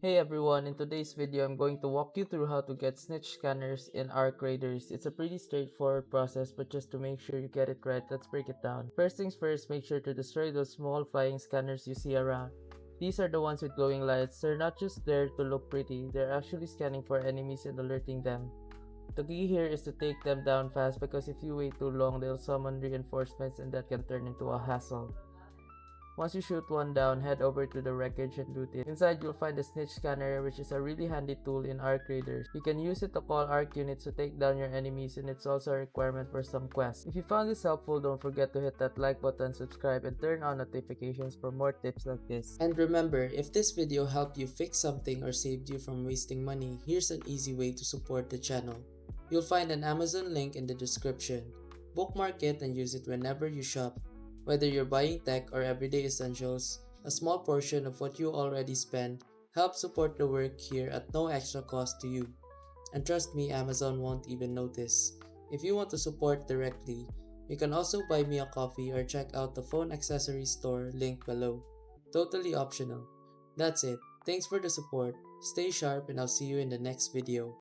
Hey everyone, in today's video I'm going to walk you through how to get snitch scanners in Arc Raiders. It's a pretty straightforward process, but just to make sure you get it right, let's break it down. First things first, make sure to destroy those small flying scanners you see around. These are the ones with glowing lights. They're not just there to look pretty, they're actually scanning for enemies and alerting them. The key here is to take them down fast because if you wait too long, they'll summon reinforcements and that can turn into a hassle. Once you shoot one down, head over to the wreckage and loot it. Inside, you'll find the Snitch Scanner, which is a really handy tool in Arc Raiders. You can use it to call Arc units to take down your enemies, and it's also a requirement for some quests. If you found this helpful, don't forget to hit that like button, subscribe, and turn on notifications for more tips like this. And remember, if this video helped you fix something or saved you from wasting money, here's an easy way to support the channel. You'll find an Amazon link in the description. Bookmark it and use it whenever you shop. Whether you're buying tech or everyday essentials, a small portion of what you already spend helps support the work here at no extra cost to you. And trust me, Amazon won't even notice. If you want to support directly, you can also buy me a coffee or check out the phone accessories store link below. Totally optional. That's it. Thanks for the support. Stay sharp and I'll see you in the next video.